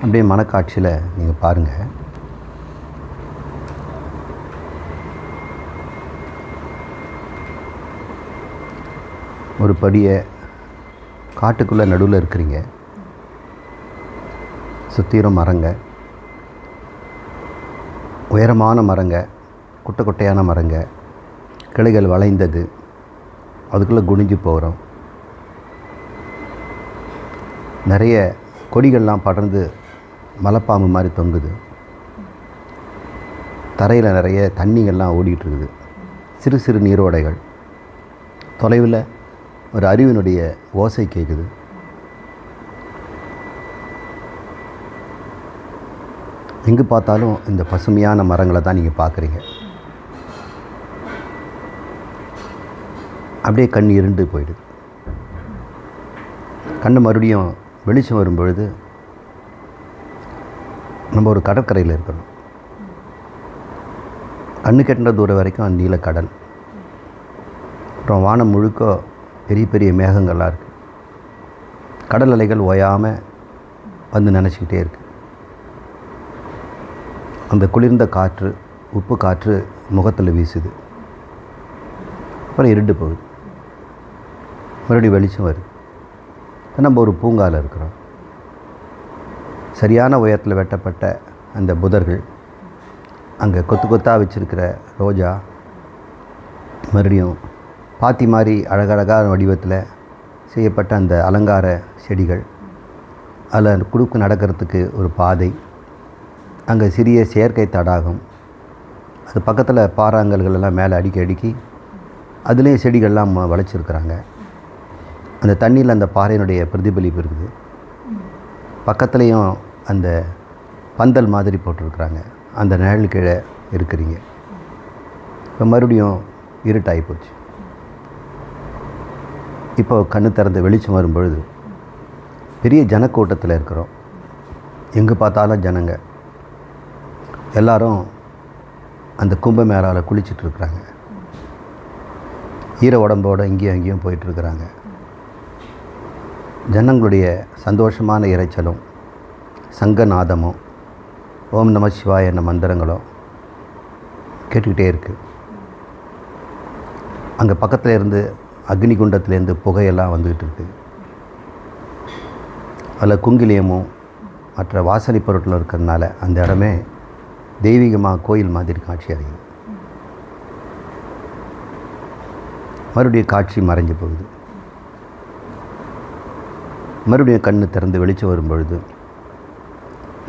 அப்படியே மனக்காட்சியில் நீங்கள் பாருங்கள். ஒரு படியை காட்டுக்குள்ளே நடுவில் இருக்கிறீங்க. சுற்றிலும் மரங்க, உயரமான மரங்க, குட்டை குட்டையான மரங்க, கிளைகள் வளைந்தது, அதுக்குள்ளே குனிஞ்சு போகிறோம். நிறைய கொடிகள்லாம் படர்ந்து மலைப்பாம்பு மாதிரி தொங்குது. தரையில் நிறைய தண்ணிகள்லாம் ஓடிட்டுருக்குது. சிறு சிறு நீரோடைகள். தொலைவில் ஒரு அருவியினுடைய ஓசை கேட்குது. எங்கே பார்த்தாலும் இந்த பசுமையான மரங்களை தான் நீங்கள் பார்க்குறீங்க. அப்படியே கண் இருண்டு போயிடுது. கண்ணு மறுபடியும் வெளிச்சம் வரும்பொழுது நம்ம ஒரு கடற்கரையில் இருக்கிறோம். கண்ணு கெட்டின தூரம் வரைக்கும் நீலக்கடல். அப்புறம் வானம் முழுக்க பெரிய பெரிய மேகங்கள்லாம் இருக்குது. கடல் அலைகள் ஓயாமல் வந்து நினச்சிக்கிட்டே இருக்குது. அந்த குளிர்ந்த காற்று, உப்பு காற்று முகத்தில் வீசுது. அப்புறம் இருண்டு போகுது. மறுபடியும் வெளிச்சம் வருது. நம்ம ஒரு பூங்காவில் இருக்கிறோம். சரியான உயரத்தில் வெட்டப்பட்ட அந்த புதர்கள், அங்கே கொத்து கொத்தாக வச்சுருக்கிற ரோஜா, மறுபடியும் பாத்தி மாதிரி அழகழகான வடிவத்தில் செய்யப்பட்ட அந்த அலங்கார செடிகள், அதில் குறுக்கு நடக்கிறதுக்கு ஒரு பாதை, அங்கே சிறிய செயற்கை தடாகம், அது பக்கத்தில் பாறாங்கல்கள் எல்லாம் மேலே அடுக்கி அதுலேயும் செடிகள்லாம் வளைச்சிருக்கிறாங்க. அந்த தண்ணியில் அந்த பாறையினுடைய பிரதிபலிப்பு இருக்குது. பக்கத்துலேயும் அந்த பந்தல் மாதிரி போட்டிருக்கிறாங்க. அந்த நிழல் கீழே இருக்கிறீங்க. இப்போ மறுபடியும் இருட்டாகி போச்சு. இப்போ கண்ணு திறந்து வெளிச்சம் வரும்பொழுது பெரிய ஜனக்கூட்டத்தில் இருக்கிறோம். எங்கே பார்த்தாலும் ஜனங்க. எல்லாரும் அந்த கும்பமேளாவில் குளிச்சிட்ருக்குறாங்க. ஈர உடம்போடு இங்கேயும் அங்கேயும் போயிட்டுருக்குறாங்க. ஜனங்களுடைய சந்தோஷமான இரைச்சலும் சங்கநாதமும் ஓம் நம சிவாய என்ற மந்திரங்களும் கேட்டுக்கிட்டே இருக்குது. அங்கே பக்கத்தில் இருந்து அக்னி குண்டத்துலேருந்து புகையெல்லாம் வந்துக்கிட்டு இருக்குது. அதில் குங்கிலியமும் மற்ற வாசனை பொருட்களும் இருக்கிறதுனால அந்த இடமே தெய்வீகமாக கோயில் மாதிரி காட்சி அடையுது. மறுபடியும் காட்சி மறைஞ்சு போகுது. மறுபடியும் கண்ணு திறந்து வெளிச்சம் வரும்பொழுது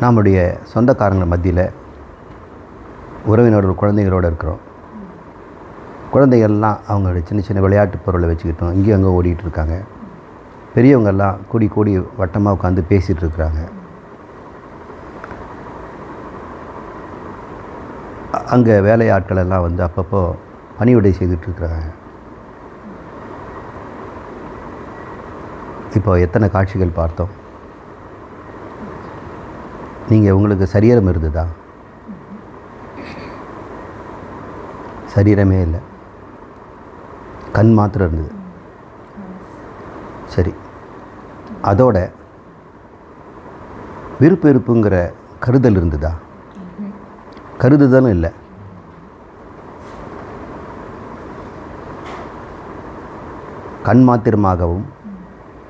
நம்முடைய சொந்தக்காரங்கள் மத்தியில் உறவினர்கள் குழந்தைகளோடு இருக்கிறோம். குழந்தைகள்லாம் அவங்களுடைய சின்ன சின்ன விளையாட்டு பொருளை வச்சுக்கிட்டோம் இங்கேயும் அங்கே ஓடிட்டு இருக்காங்க. பெரியவங்கெல்லாம் கூடி வட்டமாக உட்காந்து பேசிகிட்டு இருக்கிறாங்க. அங்கே வேலையாட்கள் எல்லாம் வந்து அப்பப்போ பணிவிடை செய்துட்ருக்குறாங்க. இப்போ எத்தனை காட்சிகள் பார்த்தோம். நீங்கள் உங்களுக்கு சரீரம் இருந்ததா? சரீரமே இல்லை, கண் மாத்திரம் இருந்தது. சரி, அதோட விருப்பு வெறுப்புங்கிற கருதல் இருந்ததா? கருதுதலும் இல்லை. கண் மாத்திரமாகவும்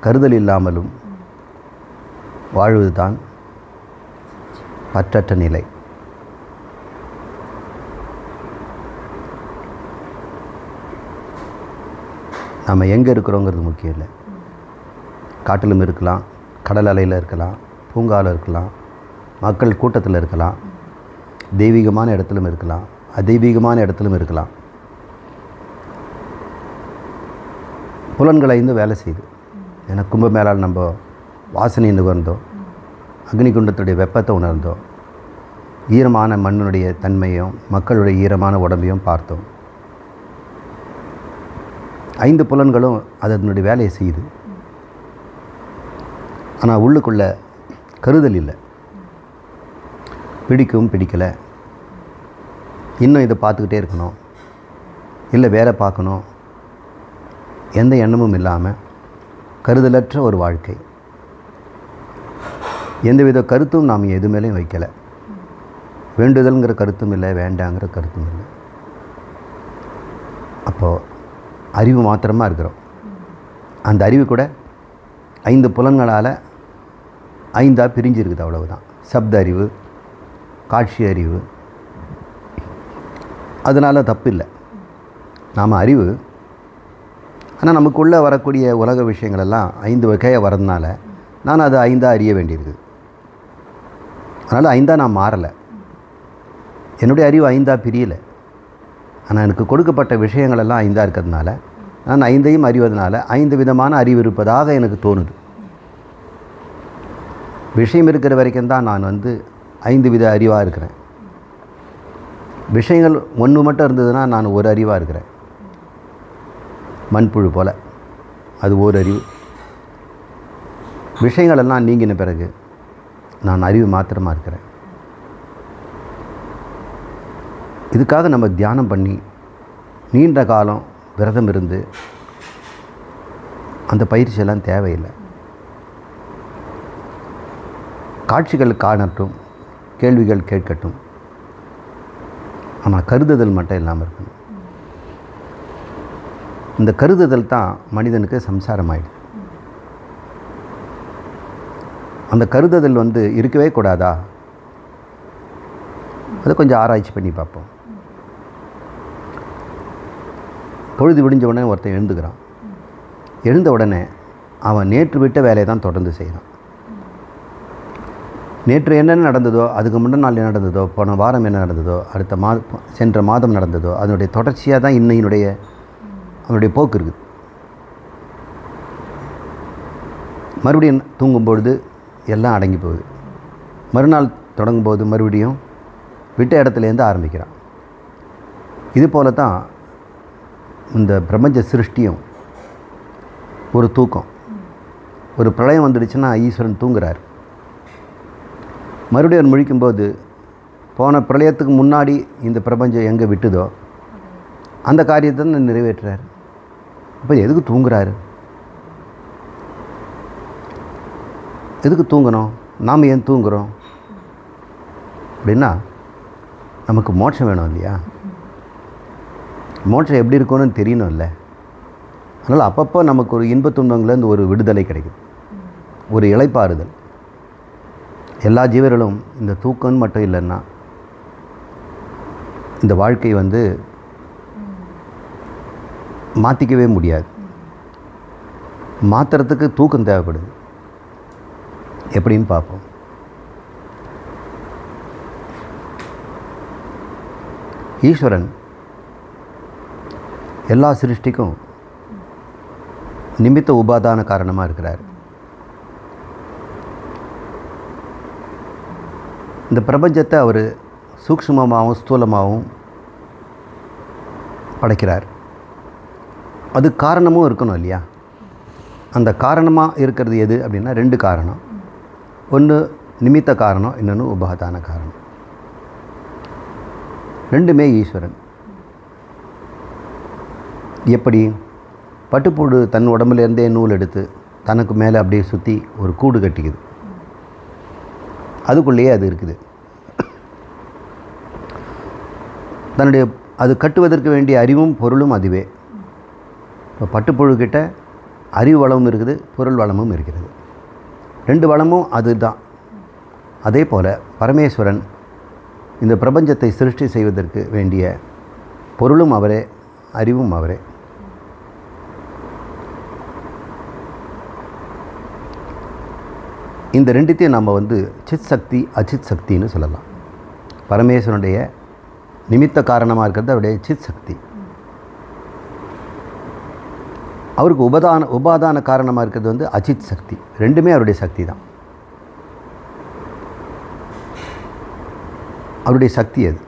கருதல் இல்லாமலும் வாழ்வதுதான் பற்றற்ற நிலை. நம்ம எங்கே இருக்கிறோங்கிறது முக்கியம் இல்லை. காட்டிலும் இருக்கலாம், கடல் அலையில் இருக்கலாம், பூங்காவில் இருக்கலாம், மக்கள் கூட்டத்தில் இருக்கலாம், தெய்வீகமான இடத்திலும் இருக்கலாம், அதெய்வீகமான இடத்திலும் இருக்கலாம். புலன்களை ஐந்து வேலை செய்யுது. ஏன்னா கும்பமேளால் நம்ம வாசனை நுகர்ந்தோம், அக்னி குண்டத்துடைய வெப்பத்தை உணர்ந்தோம், ஈரமான மண்ணுடைய தன்மையும் மக்களுடைய ஈரமான உடம்பையும் பார்த்தோம். 5 புலன்களும் அதனுடைய வேலையை செய்யுது. ஆனால் உள்ளுக்குள்ளே கருதல் இல்லை. பிடிக்கும் பிடிக்கலை, இன்னும் இதை பார்த்துக்கிட்டே இருக்கணும், இல்லை வேலை பார்க்கணும், எந்த எண்ணமும் இல்லாமல் கருதலற்ற ஒரு வாழ்க்கை. எந்தவித கருத்தும் நாம் எது மேலேயும் வைக்கலை. வேண்டுதல்ங்கிற கருத்தும் இல்லை, வேண்டாங்கிற கருத்தும் இல்லை. அப்போது அறிவு மாத்திரமாக இருக்கிறோம். அந்த அறிவு கூட 5 புலன்களால் 5ஆக பிரிஞ்சிருக்குது, அவ்வளவுதான். சப்த அறிவு, காட்சி அறிவு. அதனால் தப்பு இல்லை, நாம் அறிவு. ஆனால் நமக்குள்ளே வரக்கூடிய உலக விஷயங்கள் எல்லாம் 5 வகையாக வரதுனால நான் அதை 5ஆக அறிய வேண்டியிருக்கு. அதனால் 5ஆக நான் மாறலை, என்னுடைய அறிவு 5ஆக பிரியலை. ஆனால் எனக்கு கொடுக்கப்பட்ட விஷயங்கள் எல்லாம் 5ஆக இருக்கிறதுனால நான் 5ஐயும் அறிவதனால 5 விதமான அறிவு இருப்பதாக எனக்கு தோணுது. விஷயம் இருக்கிற வரைக்கும் தான் நான் 5 வித அறிவாக இருக்கிறேன். விஷயங்கள் ஒன்று மட்டும் இருந்ததுன்னா நான் ஒரு அறிவாக இருக்கிறேன். மண்புழு போல் அது ஒரு அறிவு. விஷயங்கள் எல்லாம் நீங்கின பிறகு நான் அறிவு மாத்திரமாக இருக்கிறேன். இதுக்காக நம்ம தியானம் பண்ணி நீண்ட காலம் விரதம் இருந்து அந்த பயிற்சியெல்லாம் தேவையில்லை. காட்சிகள் காணட்டும், கேள்விகள் கேட்கட்டும், ஆனால் கருதுதல் மட்டும் இல்லாமல் இருக்கணும். இந்த கருதுதல் தான் மனிதனுக்கு சம்சாரம் ஆகிடுது. அந்த கருதுதல் இருக்கவே கூடாதா? அதை கொஞ்சம் ஆராய்ச்சி பண்ணி பார்ப்போம். பொழுது விடிஞ்ச உடனே ஒருத்தன் எழுந்துக்கிறான். எழுந்த உடனே அவன் நேற்று விட்ட வேலையை தான் தொடர்ந்து செய்கிறான். நேற்று என்னென்ன நடந்ததோ, அதுக்கு முந்தின நாள் என்ன நடந்ததோ, போன வாரம் என்ன நடந்ததோ, சென்ற மாதம் நடந்ததோ, அதனுடைய தொடர்ச்சியாக தான் இன்னையினுடைய அவனுடைய போக்கு இருக்குது. மறுபடியும் தூங்கும்பொழுது எல்லாம் அடங்கி போகுது. மறுநாள் தொடங்கும்போது மறுபடியும் விட்ட இடத்துலேருந்து ஆரம்பிக்கிறான். இது போல தான் இந்த பிரபஞ்ச சிருஷ்டியும் ஒரு தூக்கம். ஒரு பிரளயம் வந்துடுச்சுன்னா ஈஸ்வரன் தூங்குறார். மறுபடியும் முழிக்கும்போது போன பிரளயத்துக்கு முன்னாடி இந்த பிரபஞ்சம் எங்கே விட்டுதோ அந்த காரியத்தை தான் நிறைவேற்றுறார். இப்போ எதுக்கு தூங்குறாரு? எதுக்கு தூங்கணும்? நாம் ஏன் தூங்குகிறோம் அப்படின்னா நமக்கு மோட்சம் வேணும் இல்லையா? மோட்சம் எப்படி இருக்கும்னு தெரியணும் இல்லை? அதனால் அப்பப்போ நமக்கு ஒரு இன்பத் துன்பங்கள்லேருந்து ஒரு விடுதலை கிடைக்குது, ஒரு இளைப்பாறுதல். எல்லா ஜீவர்களும் இந்த தூக்கம்னு மட்டும் இல்லைன்னா இந்த வாழ்க்கை மாற்றிக்கவே முடியாது. மாற்றுறதுக்கு தூக்கம் தேவைப்படுது. எப்படின்னு பார்ப்போம். ஈஸ்வரன் எல்லா சிருஷ்டிக்கும் நிமித்த உபாதான காரணமாக இருக்கிறார். இந்த பிரபஞ்சத்தை அவர் சூக்ஷ்மமாகவும் ஸ்தூலமாகவும் படைக்கிறார். அது காரணமும் இருக்கணும் இல்லையா? அந்த காரணமாக இருக்கிறது எது அப்படின்னா 2 காரணம். ஒன்று நிமித்த காரணம், இன்னொன்று உபாதான காரணம். 2மே ஈஸ்வரன். எப்படி? பட்டுப்புழு தன் உடம்புலேருந்தே நூல் எடுத்து தனக்கு மேலே அப்படியே சுற்றி ஒரு கூடு கட்டிக்குது. அதுக்குள்ளேயே அது இருக்குது. தன்னுடைய அது கட்டுவதற்கு வேண்டிய அறிவும் பொருளும் அதுவே. இப்போ பட்டுப்புழுக்கிட்ட அறிவு வளமும் இருக்குது, பொருள் வளமும் இருக்கிறது. 2 வளமும் அது தான். அதே போல் பரமேஸ்வரன் இந்த பிரபஞ்சத்தை சிருஷ்டி செய்வதற்கு வேண்டிய பொருளும் அவரே, அறிவும் அவரே. இந்த 2த்தையும் நம்ம சித் சக்தி அச்சித் சக்தின்னு சொல்லலாம். பரமேஸ்வரனுடைய நிமித்த காரணமாக இருக்கிறது அவருடைய சித் சக்தி. அவருக்கு உபாதான காரணமாக இருக்கிறது அச்சித் சக்தி. 2மே அவருடைய சக்தி தான். அவருடைய சக்தி அது.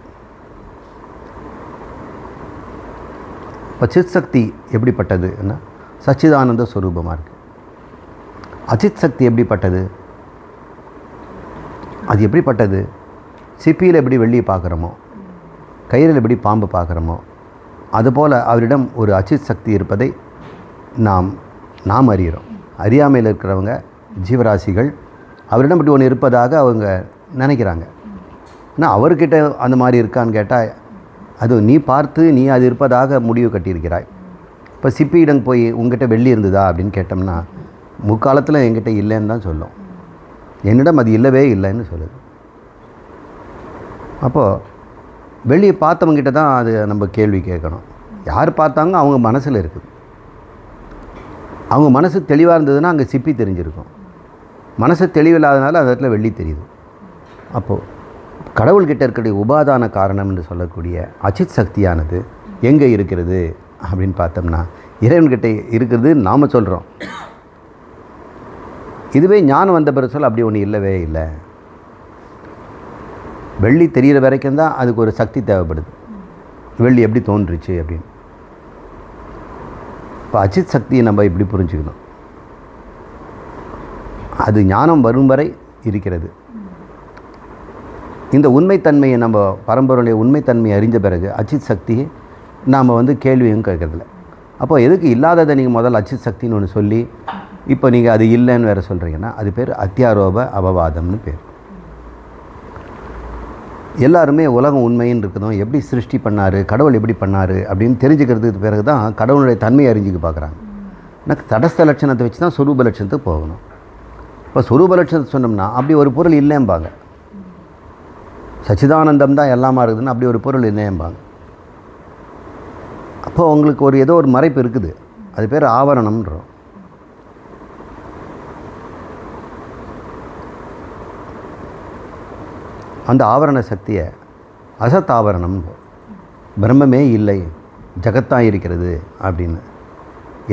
இப்போ சித் சக்தி எப்படிப்பட்டதுன்னா சச்சிதானந்த ஸ்வரூபமாக இருக்குது. அச்சித் சக்தி எப்படிப்பட்டது? அது எப்படிப்பட்டது? சிப்பியில் எப்படி வெள்ளியை பார்க்குறோமோ, கயிறில் எப்படி பாம்பு பார்க்குறோமோ, அதுபோல் அவரிடம் ஒரு அச்சித் சக்தி இருப்பதை நாம் அறிகிறோம். அறியாமையில் இருக்கிறவங்க ஜீவராசிகள் அவரிடம் இப்படி ஒன்று இருப்பதாக அவங்க நினைக்கிறாங்க. ஆனால் அவர்கிட்ட அந்த மாதிரி இருக்கான்னு கேட்டால் அது நீ பார்த்து நீ அது இருப்பதாக முடிவு கட்டியிருக்கிறாய். இப்போ சிப்பியிடம் போய் உங்ககிட்ட வெள்ளி இருந்ததா அப்படின்னு கேட்டோம்னா முக்காலத்தில் என்கிட்ட இல்லைன்னு தான் சொல்லும். என்னிடம் அது இல்லவே இல்லைன்னு சொல்லுது. அப்போது வெள்ளியை பார்த்தவங்ககிட்ட தான் அது நம்ம கேள்வி கேட்கணும். யார் பார்த்தாங்க அவங்க மனசில் இருக்குது. அவங்க மனசு தெளிவாக இருந்ததுன்னா அங்கே சிப்பி தெரிஞ்சிருக்கும். மனசு தெளிவில்லாதனால அந்த இடத்துல வெள்ளி தெரியுது. அப்போது கடவுள்கிட்ட இருக்கக்கூடிய உபாதான காரணம் என்று சொல்லக்கூடிய அச்சித் சக்தியானது எங்கே இருக்கிறது அப்படின்னு பார்த்தோம்னா இறைவன்கிட்ட இருக்கிறது நாம் சொல்கிறோம். இதுவே ஞானம் வந்த பிறகு சொல்ல அப்படி ஒன்று இல்லவே இல்லை. வெள்ளி தெரிகிற வரைக்கும் தான் அதுக்கு ஒரு சக்தி தேவைப்படுது. வெள்ளி எப்படி தோன்றுச்சு அப்படின்னு. இப்போ அச்சித் சக்தியை நம்ம இப்படி புரிஞ்சுக்கணும். அது ஞானம் வரும் வரை இருக்கிறது. இந்த உண்மைத்தன்மையை நம்ம பரம்பரையுடைய உண்மைத்தன்மையை அறிஞ்ச பிறகு அச்சித் சக்தியை நாம் கேள்வியும் கேட்கறதில்ல. அப்போ எதுக்கு இல்லாததை நீங்கள் முதல்ல அச்சித் சக்தின்னு ஒன்று சொல்லி இப்போ நீங்கள் அது இல்லைன்னு வேறு சொல்கிறீங்கன்னா அது பேர் அத்தியாரோப அபவாதம்னு பேர். எல்லாருமே உலகம் உண்மைன்னு இருக்குதும் எப்படி சிருஷ்டி பண்ணார், கடவுள் எப்படி பண்ணார் அப்படின்னு தெரிஞ்சுக்கிறதுக்கு பிறகு தான் கடவுளுடைய தன்மையை அறிஞ்சிக்க பார்க்குறாங்க. எனக்கு தடஸ்த லட்சணத்தை வச்சு தான் சொரூப லட்சணத்துக்கு போகணும். இப்போ சொரூப லட்சணத்தை சொன்னோம்னா அப்படி ஒரு பொருள் இல்லைம்பாங்க. சச்சிதானந்தம் தான் எல்லாமா இருக்குதுன்னு அப்படி ஒரு பொருள் இல்லையம்பாங்க. அப்போ உங்களுக்கு ஒரு ஏதோ ஒரு மறைப்பு இருக்குது. அது பேர் ஆவரணம்ன்றோம். அந்த ஆவரண சக்தியை அசத் ஆவரணம், பிரம்மமே இல்லை ஜகத்தான் இருக்கிறது அப்படின்னு.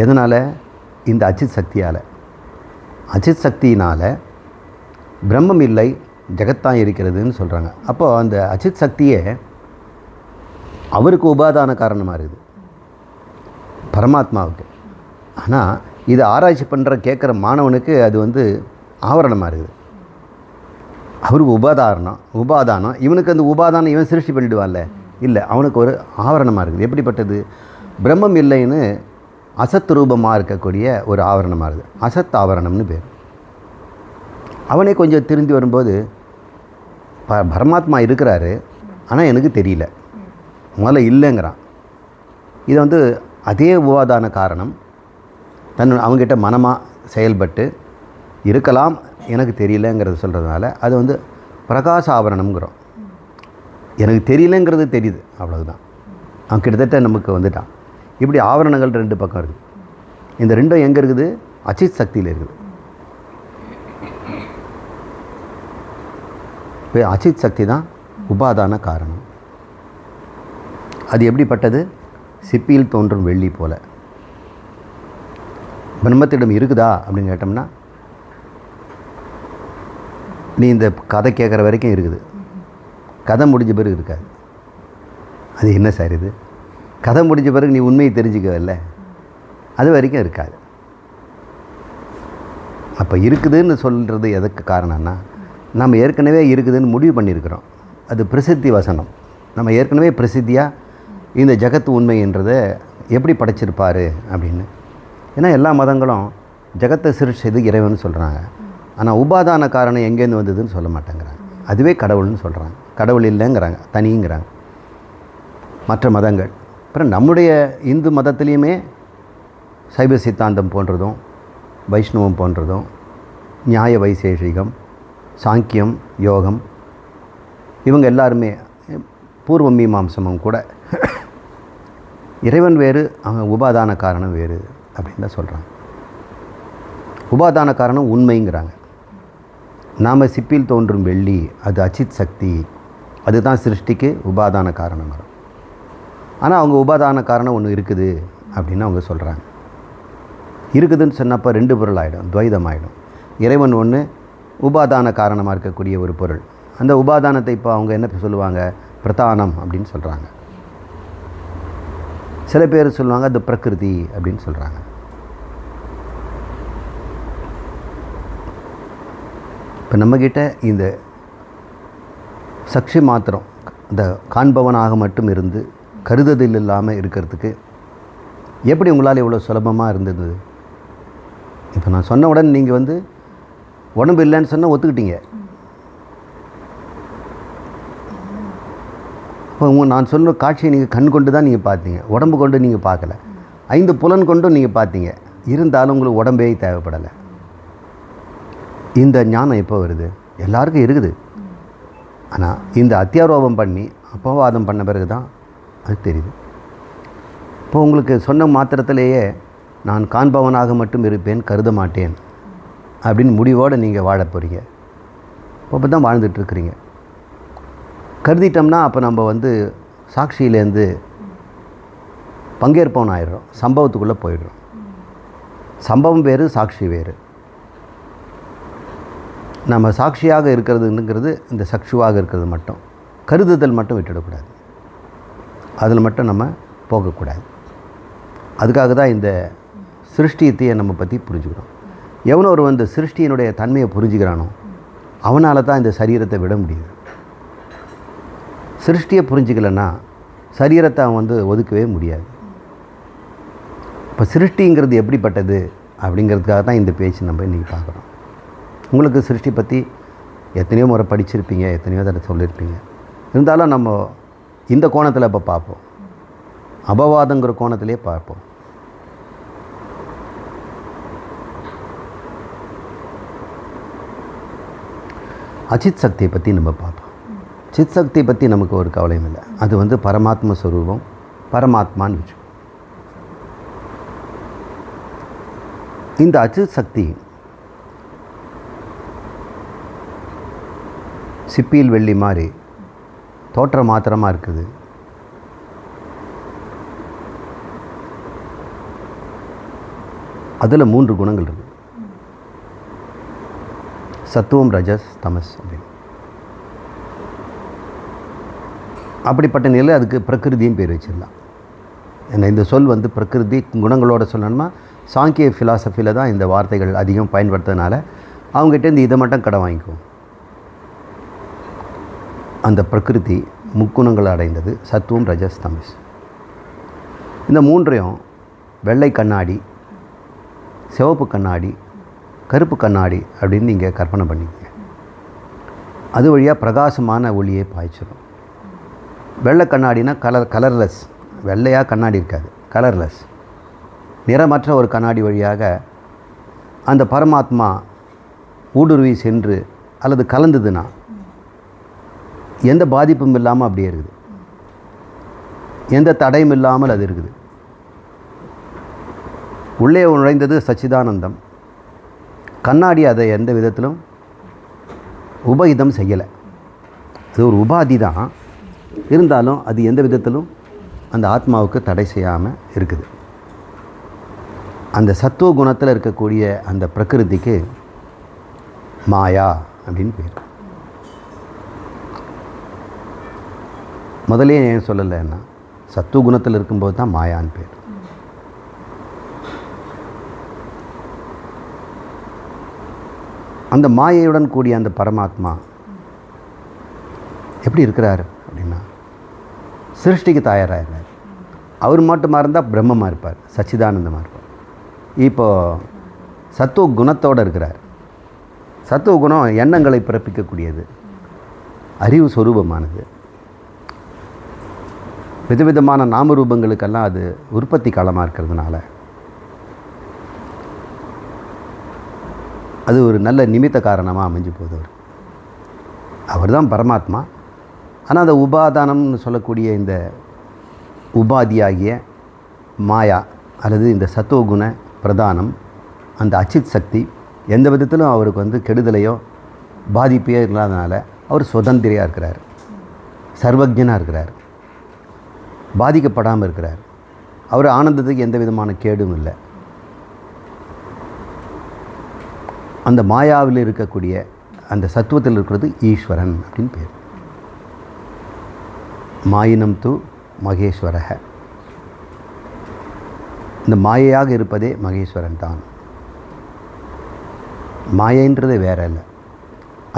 எதனால்? இந்த அச்சித் சக்தியால். அச்சித் சக்தியினால் பிரம்மம் இல்லை ஜகத்தான் இருக்கிறதுன்னு சொல்கிறாங்க. அப்போது அந்த அச்சித் சக்தியே அவருக்கு உபாதான காரணமாக இருக்குது, பரமாத்மாவுக்கு. ஆனால் இதை ஆராய்ச்சி பண்ணுற கேட்குற மாணவனுக்கு அது ஆவரணமாக இருக்குது. அவருக்கு உபாதானம் இவனுக்கு அந்த உபாதானம் இவன் சிருஷ்டி பண்ணிவிடுவான்ல, இல்லை, அவனுக்கு ஒரு ஆவரணமாக இருக்குது. எப்படிப்பட்டது? பிரம்மம் இல்லைன்னு அசத் ரூபமாக இருக்கக்கூடிய ஒரு ஆவரணமாக இருக்குது. அசத் ஆவரணம்னு பேர். அவனே கொஞ்சம் திருந்தி வரும்போது பரமாத்மா இருக்கிறாரு, ஆனால் எனக்கு தெரியல, முதல்ல இல்லைங்கிறான். இது அதே உபாதான காரணம் அவங்ககிட்ட மனமாக செயல்பட்டு இருக்கலாம், எனக்கு தெரியலங்கிறது சொல்கிறதுனால அது பிரகாச ஆவரணம்ங்கிறோம். எனக்கு தெரியலங்கிறது தெரியுது, அவ்வளவுதான். அவன் கிட்டத்தட்ட நமக்கு வந்துட்டான். இப்படி ஆவரணங்கள் ரெண்டு பக்கம் இருக்குது. இந்த ரெண்டும் எங்கே இருக்குது? அச்சித் சக்தியில் இருக்குது. இப்போ அச்சித் சக்தி தான் உபாதான காரணம். அது எப்படிப்பட்டது? சிப்பியில் தோன்றும் வெள்ளி போல. பிரம்மத்திடம் இருக்குதா அப்படின்னு கேட்டோம்னா நீ இந்த கதை கேட்குற வரைக்கும் இருக்குது, கதை முடிஞ்ச பிறகு இருக்காது. அது என்ன சார் இது? கதை முடிஞ்ச பிறகு நீ உண்மையை தெரிஞ்சுக்கவில்ல, அது வரைக்கும் இருக்காது. அப்போ இருக்குதுன்னு சொல்கிறது எதுக்கு காரணம்னா நம்ம ஏற்கனவே இருக்குதுன்னு முடிவு பண்ணியிருக்கிறோம். அது பிரசித்தி வசனம். நம்ம ஏற்கனவே பிரசித்தியாக இந்த ஜகத்து உண்மைன்றதை எப்படி படைச்சிருப்பார் அப்படின்னு. ஏன்னா எல்லா மதங்களும் ஜகத்தை சிருஷ்டிச்சது இறைவன் சொல்கிறாங்க. ஆனால் உபாதான காரணம் எங்கேருந்து வந்ததுன்னு சொல்ல மாட்டேங்கிறாங்க. அதுவே கடவுள்னு சொல்கிறாங்க. கடவுள் இல்லைங்கிறாங்க, தனிங்கிறாங்க மற்ற மதங்கள். அப்புறம் நம்முடைய இந்து மதத்துலேயுமே சைவ சித்தாந்தம் போன்றதும் வைஷ்ணவம் போன்றதும் நியாய வைசேஷிகம், சாங்கியம், யோகம், இவங்க எல்லாருமே பூர்வ மீமாம்சமும் கூட இறைவன் வேறு, அவங்க உபாதான காரணம் வேறு அப்படின்னு தான் சொல்கிறாங்க. உபாதான காரணம் உண்மைங்கிறாங்க. நாம் சிப்பில் தோன்றும் வெள்ளி அது அச்சித் சக்தி, அதுதான் சிருஷ்டிக்கு உபாதான காரணம் வரும். ஆனால் அவங்க உபாதான காரணம் ஒன்று இருக்குது அப்படின்னு அவங்க சொல்கிறாங்க. இருக்குதுன்னு சொன்னப்போ ரெண்டு பொருள் ஆகிடும், துவைதம் ஆகிடும். இறைவன் ஒன்று, உபாதான காரணமாக இருக்கக்கூடிய ஒரு பொருள். அந்த உபாதானத்தை இப்போ அவங்க என்ன சொல்லுவாங்க? பிரதானம் அப்படின்னு சொல்கிறாங்க. சில பேர் சொல்லுவாங்க அது பிரகிருதி அப்படின்னு சொல்கிறாங்க. இப்போ நம்மக்கிட்ட இந்த சக்ஷி மாத்திரம், இந்த காண்பவனாக மட்டும் இருந்து கருதுதல் இல்லாமல் இருக்கிறதுக்கு எப்படி உங்களால் இவ்வளோ சுலபமாக இருந்தது? இப்போ நான் சொன்ன உடனே நீங்கள் உடம்பு இல்லைன்னு சொன்னால் ஒத்துக்கிட்டீங்க. இப்போ நான் சொல்கிற காட்சியை நீங்கள் கண் கொண்டு தான் நீங்கள் பார்த்தீங்க, உடம்பு கொண்டு நீங்கள் பார்க்கல. 5 புலன் கொண்டும் நீங்கள் பார்த்தீங்க, இருந்தாலும் உங்களுக்கு உடம்பே தேவைப்படலை. இந்த ஞானம் எப்போ வருது? எல்லாருக்கும் இருக்குது. ஆனால் இந்த அத்தியாரோபம் பண்ணி அப்பவாதம் பண்ண பிறகு தான் அது தெரியுது. இப்போ உங்களுக்கு சொன்ன மாத்திரத்திலேயே நான் காண்பவனாக மட்டும் இருப்பேன், கருத மாட்டேன் அப்படின்னு முடிவோடு நீங்கள் வாழ போகிறீங்க. அப்போ தான் வாழ்ந்துட்டுருக்குறீங்க. கருதிட்டோம்னா அப்போ நம்ம சாட்சியிலேருந்து பங்கேற்பவன் ஆயிடுறோம், சம்பவத்துக்குள்ளே போயிடுறோம். சம்பவம் வேறு, சாட்சி வேறு. நம்ம சாட்சியாக இருக்கிறதுங்கிறது இந்த சக்ஷுவாக இருக்கிறது மட்டும். கருதுதல் மட்டும் விட்டுடக்கூடாது, அதில் மட்டும் நம்ம போகக்கூடாது. அதுக்காக தான் இந்த சிருஷ்டியத்தையே நம்ம பற்றி புரிஞ்சுக்கிறோம். எவனோ ஒரு சிருஷ்டியினுடைய தன்மையை புரிஞ்சுக்கிறானோ அவனால் தான் இந்த சரீரத்தை விட முடியுது. சிருஷ்டியை புரிஞ்சிக்கலைன்னா சரீரத்தை அவன் ஒதுக்கவே முடியாது. இப்போ சிருஷ்டிங்கிறது எப்படிப்பட்டது அப்படிங்கிறதுக்காக தான் இந்த பேச்சு நம்ம இன்றைக்கி பார்க்குறோம். உங்களுக்கு சிருஷ்டி பற்றி எத்தனையோ முறை படிச்சிருப்பீங்க, எத்தனையோ தடவை சொல்லியிருப்பீங்க. இருந்தாலும் நம்ம இந்த கோணத்தில் இப்போ பார்ப்போம், அபவாதங்கிற கோணத்திலே பார்ப்போம். அச்சித் சக்தியை பற்றி நம்ம பார்ப்போம். சித் சக்தியை பற்றி நமக்கு ஒரு கவலையும் இல்லை. அது பரமாத்ம ஸ்வரூபம், பரமாத்மான்னு வச்சு. இந்த அச்சித் சக்தி சிப்பியில் வெள்ளி மாதிரி தோற்ற மாத்திரமாக இருக்குது. அதில் 3 குணங்கள் இருக்குது: சத்துவம், ரஜஸ், தமஸ் அப்படின்னு. அப்படிப்பட்ட நிலை அதுக்கு பிரகிருதின்னு பேர் வச்சிடலாம். ஏன்னா இந்த சொல் பிரகிருதி குணங்களோட சொல்லணுமா, சாங்கிய ஃபிலாசபியில் தான் இந்த வார்த்தைகள் அதிகம் பயன்படுத்துறதுனால அவங்ககிட்டேருந்து இதை மட்டும் கடன் வாங்கிக்குவோம். அந்த பிரகிருதி முக்குணங்கள் அடைந்தது, சத்துவம், ரஜஸ், தமஸ். இந்த 3ஐயும் வெள்ளை கண்ணாடி, சிவப்பு கண்ணாடி, கருப்பு கண்ணாடி அப்படின்னு நீங்கள் கற்பனை பண்ணிக்கங்க. அது வழியாக பிரகாசமான ஒளியை பாய்ச்சிடும். வெள்ளை கண்ணாடினா கலர்லெஸ், வெள்ளையாக கண்ணாடி இருக்காது, கலர்லெஸ், நிறமற்ற ஒரு கண்ணாடி வழியாக அந்த பரமாத்மா ஊடுருவி சென்று அல்லது கலந்ததுன்னா எந்த பாதிப்பும் இல்லாமல் அப்படியே இருக்குது, எந்த தடையும் இல்லாமல் அது இருக்குது. உள்ளே நுழைந்தது சச்சிதானந்தம். கண்ணாடி அதை எந்த விதத்திலும் உபகிதம் செய்யலை. அது ஒரு உபாதி தான், இருந்தாலும் அது எந்த விதத்திலும் அந்த ஆத்மாவுக்கு தடை செய்யாமல் இருக்குது. அந்த சத்துவ குணத்தில் இருக்கக்கூடிய அந்த பிரகிருதிக்கு மாயா அப்படின்னு பேர். முதலே ஏன் சொல்லலைன்னா சத்துவ குணத்தில் இருக்கும்போது தான் மாயான்னு பேர். அந்த மாயையுடன் கூடிய அந்த பரமாத்மா எப்படி இருக்கிறார் அப்படின்னா சிருஷ்டிக்கு தயாராகிறார். அவர் மட்டுமா இருந்தால் பிரம்மமாக இருப்பார், சச்சிதானந்தமாக இருப்பார். இப்போது சத்துவ குணத்தோடு இருக்கிறார். சத்துவ குணம் எண்ணங்களை பிறப்பிக்கக்கூடியது, அறிவு சொரூபமானது. விதவிதமான நாமரூபங்களுக்கெல்லாம் அது உற்பத்தி காலமாக இருக்கிறதுனால அது ஒரு நல்ல நிமித்த காரணமாக அமைஞ்சு போகுது. அவர் தான் பரமாத்மா. ஆனால் அந்த உபாதானம்னு சொல்லக்கூடிய இந்த உபாதியாகிய மாயா அல்லது இந்த சத்துவகுண பிரதானம், அந்த அச்சித் சக்தி எந்த விதத்திலும் அவருக்கு கெடுதலையோ பாதிப்பையோ இல்லாதனால அவர் சுதந்திரியாக இருக்கிறார், சர்வஜனாக இருக்கிறார், பாதிக்கப்படாமல் இருக்கிறார். அவர் ஆனந்தத்துக்கு எந்த விதமான கேடும் இல்லை. அந்த மாயாவில் இருக்கக்கூடிய அந்த சத்துவத்தில் இருக்கிறது ஈஸ்வரன் அப்படின்னு பேர். மாயினம் து மகேஸ்வரக. இந்த மாயையாக இருப்பதே மகேஸ்வரன் தான். மாயைன்றது வேற இல்லை,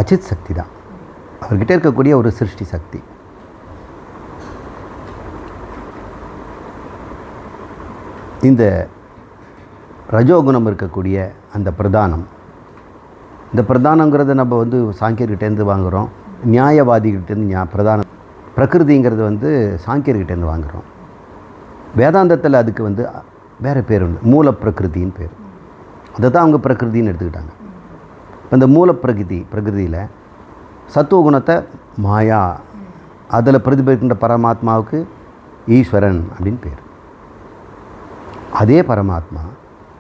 அச்சித் சக்தி தான். அவர்கிட்ட இருக்கக்கூடிய ஒரு சிருஷ்டி சக்தி. இந்த ரஜோகுணம் இருக்கக்கூடிய அந்த பிரதானம் இந்த பிரதானங்கிறத நம்ம வந்து சாங்கியர்கிட்டேருந்து வாங்குகிறோம், நியாயவாதிகிட்டேருந்து பிரதான. பிரகிருதிங்கிறது வந்து சாங்கியர்கிட்டேருந்து வாங்குகிறோம். வேதாந்தத்தில் அதுக்கு வந்து வேறு பேர் உண்டு, மூல பிரகிருதின்னு பேர். அதை தான் அவங்க பிரகிருதின்னு எடுத்துக்கிட்டாங்க. இந்த மூல பிரகிருதியில் சத்துவ குணத்தை மாயா, அதில் பிரதிபலிக்கின்ற பரமாத்மாவுக்கு ஈஸ்வரன் அப்படின்னு பேர். அதே பரமாத்மா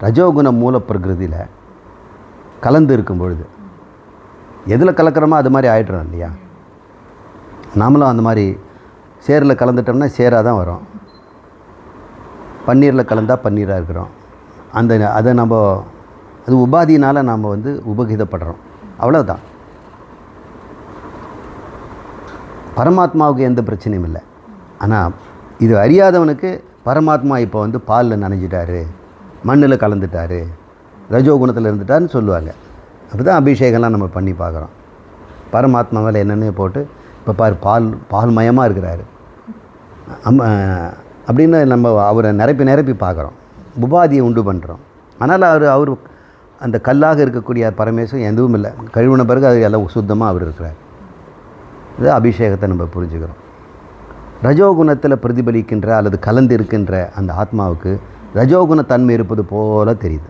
ரஜோகுண மூல பிரகிருதியில் கலந்து இருக்கும் பொழுது எதில் கலக்கிறோமோ அது மாதிரி ஆகிடுறோம் இல்லையா? நாமளும் அந்த மாதிரி சேரில் கலந்துட்டோம்னா சேராக தான் வரும், பன்னீரில் கலந்தால் பன்னீராக இருக்கிறோம். அதை நம்ம அது உபாதியினால் நாம் வந்து உபகிதப்படுறோம், அவ்வளோதான். பரமாத்மாவுக்கு எந்த பிரச்சனையும் இல்லை. ஆனால் இது அறியாதவனுக்கு பரமாத்மா இப்போ வந்து பாலில் நனைஞ்சிட்டாரு, மண்ணில் கலந்துட்டார், ரஜோகுணத்தில் இருந்துட்டாருன்னு சொல்லுவாங்க. அப்படி தான் அபிஷேகம்லாம் நம்ம பண்ணி பார்க்குறோம். பரமாத்மா மேலே என்னென்ன போட்டு இப்போ பால் மயமாக இருக்கிறாரு அப்படின்னு நம்ம அவரை நிரப்பி பார்க்குறோம், உபாதியை உண்டு பண்ணுறோம். ஆனால் அவர் அந்த கல்லாக இருக்கக்கூடிய பரமேஸ்வரன் எதுவும் இல்லை, கழுவின பிறகு அது எல்லாம் சுத்தமாக அவர் இருக்கிறார். இது அபிஷேகத்தை நம்ம புரிஞ்சுக்கிறோம். ரஜோகுணத்தில் பிரதிபலிக்கின்ற அல்லது கலந்து இருக்கின்ற அந்த ஆத்மாவுக்கு ரஜோகுண தன்மை இருப்பது போல தெரியுது.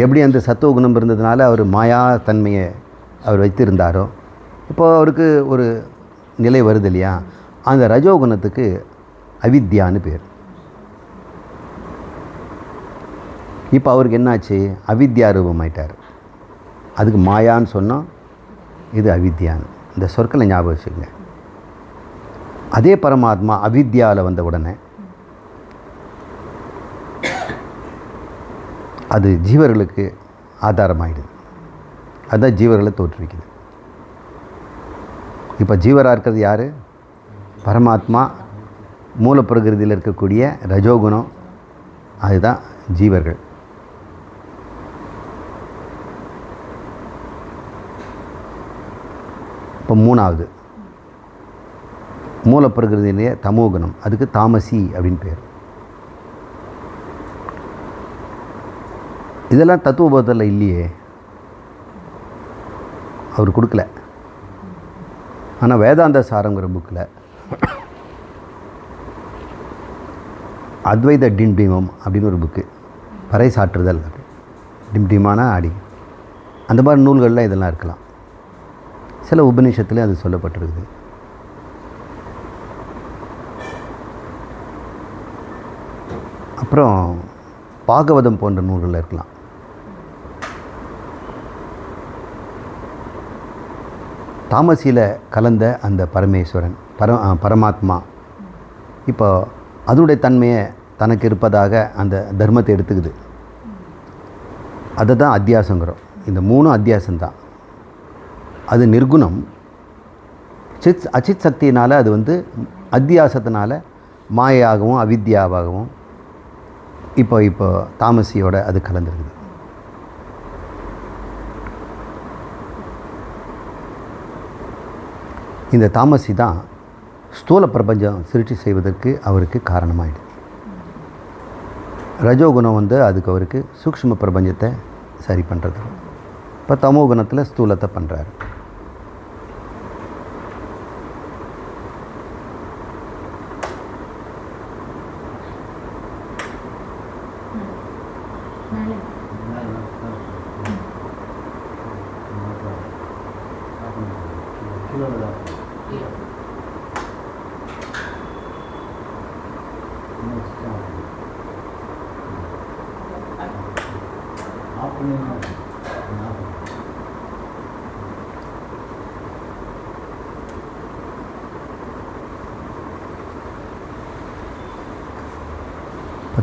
எப்படி அந்த சத்துவகுணம் இருந்ததுனால அவர் மாயா தன்மையை அவர் வைத்திருந்தாரோ, இப்போ அவருக்கு ஒரு நிலை வருது இல்லையா? அந்த ரஜோகுணத்துக்கு அவித்யான்னு பேர். இப்போ அவருக்கு என்னாச்சு? அவித்யா ரூபமாயிட்டார். அதுக்கு மாயான்னு சொன்னோம், இது அவித்யான்னு. இந்த சொற்களை ஞாபகம் வச்சுக்கோங்க. அதே பரமாத்மா அவித்யாவில் வந்த உடனே அது ஜீவர்களுக்கு ஆதாரமாயிடுது, அதுதான் ஜீவர்களை தோற்றுவிக்குது. இப்போ ஜீவராக இருக்கிறது யார்? பரமாத்மா. மூலப்பிரகிருதியில் இருக்கக்கூடிய ரஜோகுணம், அதுதான் ஜீவர்கள். இப்போ மூணாவது மூலப்பிரகிருதியிலேயே தமோகுணம், அதுக்கு தாமசி அப்படின்னு பேர். இதெல்லாம் தத்துவபோதத்தில் இல்லையே, அவர் கொடுக்கல. ஆனால் வேதாந்த சாரங்கிற புக்கில் அத்வைத டிம்டிமம் அப்படின்னு ஒரு புக்கு, பறைசாற்றுதல், டிம்டிமான ஆடி, அந்த மாதிரி நூல்களில் இதெல்லாம் இருக்கலாம். சில உபநிஷத்துலேயும் அது சொல்லப்பட்டிருக்குது. அப்புறம் பாகவதம் போன்ற நூல்களில் இருக்கலாம். தாமசியில் கலந்த அந்த பரமேஸ்வரன் பரமாத்மா இப்போ அதனுடைய தன்மையை தனக்கு இருப்பதாக அந்த தர்மத்தை எடுத்துக்குது. அதை தான் அத்தியாசங்கிறோம். இந்த மூணும் அத்தியாசம்தான். அது நிர்குணம். அச்சித் சக்தியினால் அது வந்து அத்தியாசத்தினால மாயாகவும் அவித்யாவாகவும் இப்போ தாமசியோட அது கலந்துருக்குது. இந்த தாமசி தான் ஸ்தூல பிரபஞ்சம் சிருஷ்டி செய்வதற்கு அவருக்கு காரணமாயிடுது. ரஜோகுணம் வந்து அதுக்கு அவருக்கு சூக்ஷ்ம பிரபஞ்சத்தை சரி பண்ணுறது. இப்போ தமோ குணத்தில் ஸ்தூலத்தை பண்ணுறாரு.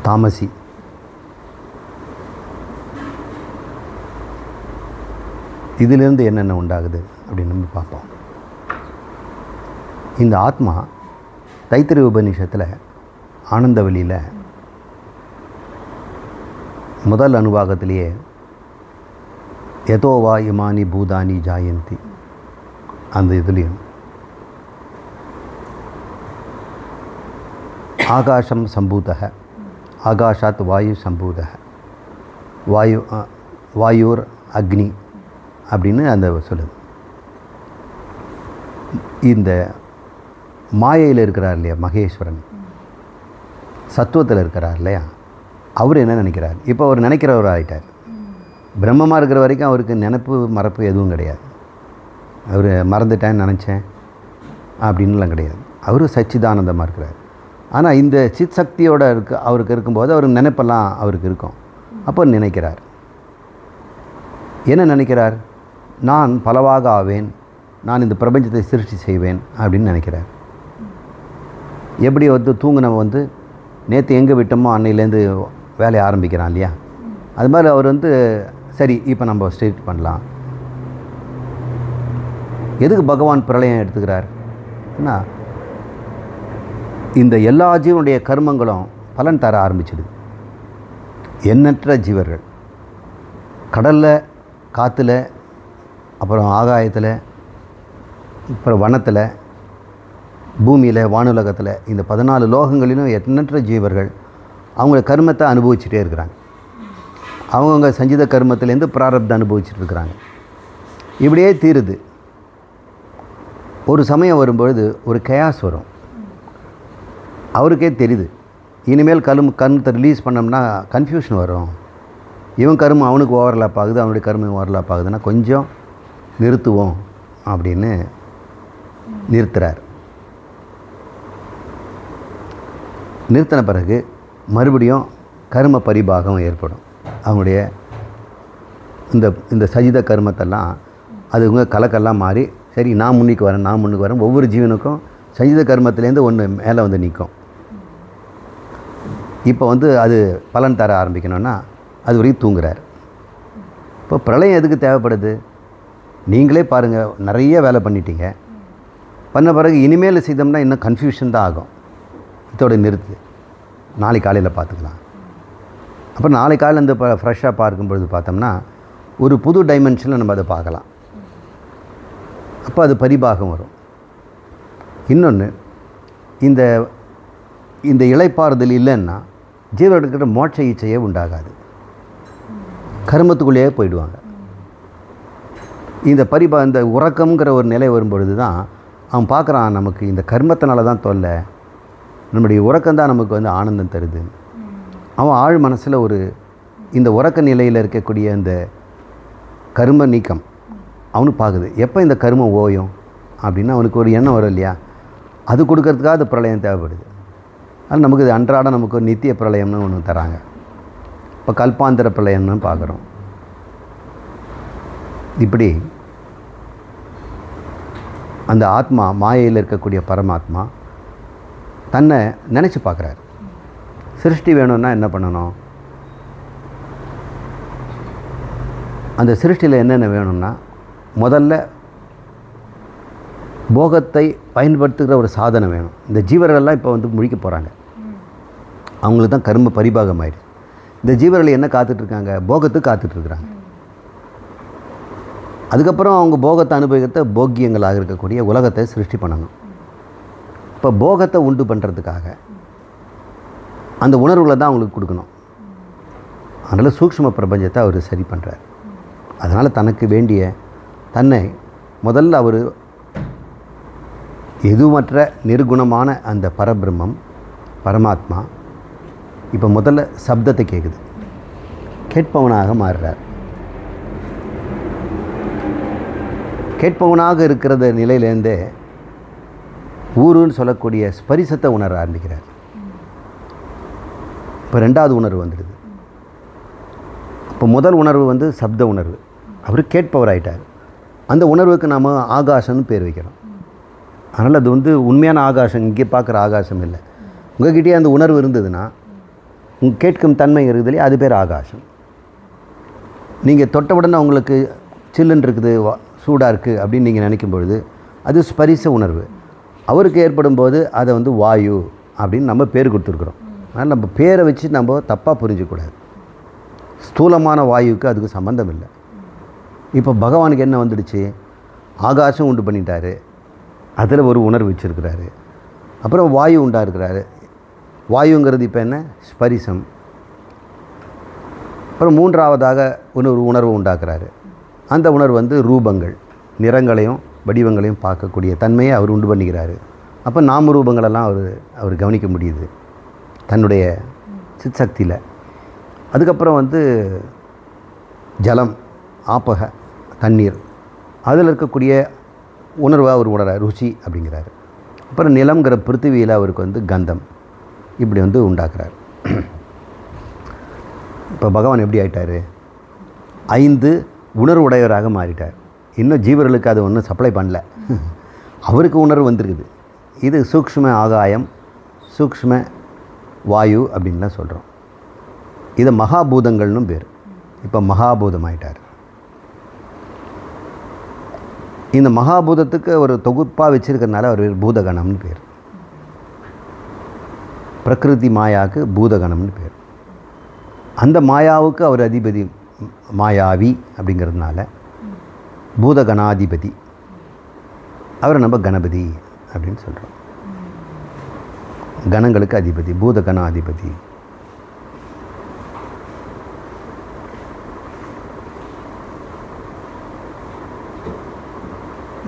தாமசி இதிலிருந்து என்னென்ன உண்டாகுது அப்படின்னு நம்ம பார்ப்போம். இந்த ஆத்மா தைத்திரிய உபநிஷத்தில் ஆனந்தவெளியில் முதல் அனுபாகத்திலேயே யதோவா இமானி பூதானி ஜாயந்தி, அந்த இதுலேயும் ஆகாஷம் சம்பூதக, ஆகாஷாத் வாயு சம்பூதக, வாயுர் அக்னி, அப்படின்னு அந்த சொல்லுது. இந்த மாயையில் இருக்கிறார் இல்லையா மகேஸ்வரன், சத்துவத்தில் இருக்கிறார் இல்லையா, அவர் என்ன நினைக்கிறார்? இப்போ அவர் நினைக்கிறவர் ஆகிட்டார். பிரம்மமாக இருக்கிற வரைக்கும் அவருக்கு நினைப்பு மறப்பு எதுவும் கிடையாது. அவர் மறந்துட்டேன்னு நினச்சேன் அப்படின்லாம் கிடையாது. அவர் சச்சிதானந்தமாக இருக்கிறார். ஆனால் இந்த சித் சக்தியோடு அவருக்கு இருக்கும்போது அவர் நினைப்பெல்லாம் அவருக்கு இருக்கும். அப்போ நினைக்கிறார். என்ன நினைக்கிறார்? நான் பலவாக ஆவேன், நான் இந்த பிரபஞ்சத்தை சிருஷ்டி செய்வேன் அப்படின்னு நினைக்கிறார். எப்படி தூங்கினவன் நேற்று எங்கே விட்டோமோ அன்னையிலேருந்து வேலையை ஆரம்பிக்கிறான் இல்லையா, அது மாதிரி அவர் சரி இப்போ நம்ம ஸ்ட்ரெயிட் பண்ணலாம். எதுக்கு பகவான் பிரளயம் எடுத்துக்கிறார்? ஏன்னா இந்த எல்லா ஜீவனுடைய கர்மங்களும் பலன் தர ஆரம்பிச்சிடுது. எண்ணற்ற ஜீவர்கள் கடலில், காற்றுல, அப்புறம் ஆகாயத்தில், அப்புறம் வனத்தில், பூமியில், வானுலகத்தில், இந்த 14 லோகங்களிலும் எண்ணற்ற ஜீவர்கள் அவங்கள கர்மத்தை அனுபவிச்சுட்டே இருக்கிறாங்க. அவங்கவுங்க சஞ்சித கர்மத்திலேருந்து பிராரப்தம் அனுபவிச்சுட்டு இருக்கிறாங்க. இப்படியே தீருது. ஒரு சமயம் வரும்பொழுது ஒரு கயாஸ் வரும். அவருக்கே தெரியுது இனிமேல் கர்மத்தை ரிலீஸ் பண்ணோம்னா கன்ஃபியூஷன் வரும். இவன் கர்மம் அவனுக்கு ஓவர்லாப் ஆகுது, அவனுடைய கர்மம் ஓவர்லாப் ஆகுதுன்னா கொஞ்சம் நிறுத்துவோம் அப்படின்னு நிறுத்துறார். நிறுத்தின பிறகு மறுபடியும் கர்ம பரிபாகம் ஏற்படும். அவங்களுடைய இந்த சஜித கர்மத்தெல்லாம் அதுங்க கலக்கெல்லாம் மாறி, சரி நான் முன்னுக்கு வரேன். ஒவ்வொரு ஜீவனுக்கும் சஜித கர்மத்திலேருந்து ஒன்று மேலே நிற்கும். இப்போ அது பலன் தர ஆரம்பிக்கணும்னா அது வரைக்கும் தூங்குறார். இப்போ பிரளயம் எதுக்கு தேவைப்படுது? நீங்களே பாருங்கள், நிறைய வேலை பண்ணிட்டீங்க. பண்ண பிறகு இனிமேல் செய்தோம்னா இன்னும் கன்ஃபியூஷன் தான் ஆகும். இதோட நிறுத்து, நாளைக்கு காலையில் பார்த்துக்கலாம். அப்புறம் நாளைக்கு காலையில் இந்த ஃப்ரெஷ்ஷாக பார்க்கும்பொழுது பார்த்தோம்னா ஒரு புது டைமென்ஷனில் நம்ம அதை பார்க்கலாம். அப்போ அது பரிபாகம் வரும். இன்னொன்று, இந்த இளைப்பாறுதல் இல்லைன்னா ஜீவர்களுக்கிட்ட மோட்ச இச்சையே உண்டாகாது. கர்மத்துக்குள்ளேயே போயிடுவாங்க. இந்த உறக்கம்ங்கிற ஒரு நிலை வரும்பொழுது தான் அவன் பார்க்குறான், நமக்கு இந்த கர்மத்தினால தான் தொல்லை, நம்முடைய உறக்கம்தான் நமக்கு ஆனந்தம் தருது. அவன் ஆழ் மனசில் இந்த உறக்க நிலையில் இருக்கக்கூடிய அந்த கர்ம நீக்கம் அவனுக்கு பார்க்குது. எப்போ இந்த கர்மம் ஓயும் அப்படின்னா அவனுக்கு ஒரு எண்ணம் வரும் இல்லையா, அது கொடுக்கறதுக்காக அது பிரளயம் தேவைப்படுது. அது நமக்கு இது அன்றாடம் நமக்கு ஒரு நித்திய பிரளயம்னு ஒன்று தராங்க. இப்போ கல்பாந்திர பிரளயம்னு பார்க்குறோம். இப்படி அந்த ஆத்மா, மாயையில் இருக்கக்கூடிய பரமாத்மா தன்னை நினச்சி பார்க்குறாரு. சிருஷ்டி வேணும்னா என்ன பண்ணணும்? அந்த சிருஷ்டியில் என்னென்ன வேணும்னா, முதல்ல போகத்தை பயன்படுத்துகிற ஒரு சாதனம் வேணும். இந்த ஜீவர்களெல்லாம் இப்போ முழிக்க போகிறாங்க. அவங்களுக்கு தான் கர்ம பரிபாகம் ஆயிடுச்சு. இந்த ஜீவர்கள் என்ன காத்துட்ருக்காங்க? போகத்துக்கு காத்துட்ருக்குறாங்க. அதுக்கப்புறம் அவங்க போகத்தை அனுபவிக்கிறத போக்கியங்களாக இருக்கக்கூடிய உலகத்தை சிருஷ்டி பண்ணணும். இப்போ போகத்தை உண்டு பண்ணுறதுக்காக அந்த உணர்வுகளை தான் அவங்களுக்கு கொடுக்கணும். அதனால் சூக்ஷ்ம பிரபஞ்சத்தை அவர் சரி பண்ணுறார். அதனால் தனக்கு வேண்டிய தன்னை முதல்ல அவர் எதுமற்ற நிர்குணமான அந்த பரபிரம்மம் பரமாத்மா இப்போ முதல்ல சப்தத்தை கேட்குது, கேட்பவனாக மாறுறார். கேட்பவனாக இருக்கிற நிலையிலேருந்தே ஊருன்னு சொல்லக்கூடிய ஸ்பரிசத்தை உணர ஆரம்பிக்கிறார். இப்போ ரெண்டாவது உணர்வு வந்துடுது. இப்போ முதல் உணர்வு சப்த உணர்வு. அவர் கேட்பவராயிட்டார். அந்த உணர்வுக்கு நாம் ஆகாசம்னு பேர் வைக்கிறோம். அதனால் அது உண்மையான ஆகாசம், இங்கே பார்க்குற ஆகாசம் இல்லை. உங்கள்கிட்டயே அந்த உணர்வு இருந்ததுன்னா, கேட்கும் தன்மை இருக்குதுலையே, அது பேர் ஆகாசம். நீங்கள் தொட்டவுடனே உங்களுக்கு சில்லுன்னு இருக்குது, சூடாக இருக்குது அப்படின்னு நீங்கள் நினைக்கும் பொழுது அது ஸ்பரிச உணர்வு. அவருக்கு ஏற்படும் போது அதை வாயு அப்படின்னு நம்ம பேர் கொடுத்துருக்குறோம். அதனால் நம்ம பேரை வச்சு நம்ம தப்பாக புரிஞ்சிக்கூடாது. ஸ்தூலமான வாயுவுக்கு அதுக்கு சம்பந்தம் இல்லை. இப்போ பகவானுக்கு என்ன வந்துடுச்சு? ஆகாசம் உண்டு பண்ணிட்டாரு, அதில் ஒரு உணர்வு வச்சுருக்கிறாரு. அப்புறம் வாயு உண்டாருக்கிறாரு. வாயுங்கிறது இப்போ என்ன? ஸ்பரிசம். அப்புறம் மூன்றாவதாக ஒரு உணர்வு உண்டாக்குறாரு, அந்த உணர்வு வந்து ரூபங்கள், நிறங்களையும் வடிவங்களையும் பார்க்கக்கூடிய தன்மையை அவர் உண்டு பண்ணிக்கிறாரு. அப்போ நாம ரூபங்களெல்லாம் அவர் கவனிக்க முடியுது தன்னுடைய சித் சக்தியில். அதுக்கப்புறம் வந்து ஜலம், ஆப்பக, தண்ணீர், அதில் இருக்கக்கூடிய உணர்வை அவர் உணர்றார், ருச்சி அப்படிங்கிறாரு. அப்புறம் நிலம்ங்கிற பிருத்திவியில் அவருக்கு வந்து கந்தம், இப்படி வந்து உண்டாக்குறார். இப்போ பகவான் எப்படி ஆகிட்டார்? 5 உணர்வுடையவராக மாறிட்டார். இன்னும் ஜீவர்களுக்கு அது ஒன்றும் சப்ளை பண்ணல, அவருக்கு உணர்வு வந்திருக்குது. இது சூக்ஷ்ம ஆகாயம், சூக்ஷ்ம வாயு அப்படின்லாம் சொல்கிறோம். இதை மகாபூதங்கள்னு பேர். இப்போ மகாபூதம் ஆகிட்டார். இந்த மகாபூதத்துக்கு ஒரு தொகுப்பாக வச்சுருக்கிறதுனால அவர் பூதகணம்னு பேர். பிரகிருதி மாயாவுக்கு பூதகணம்னு பேர். அந்த மாயாவுக்கு அவர் அதிபதி, மாயாவி அப்படிங்கிறதுனால பூதகணாதிபதி. அவரை நம்ம கணபதி அப்படின்னு சொல்கிறோம். கணங்களுக்கு அதிபதி, பூதகணாதிபதி.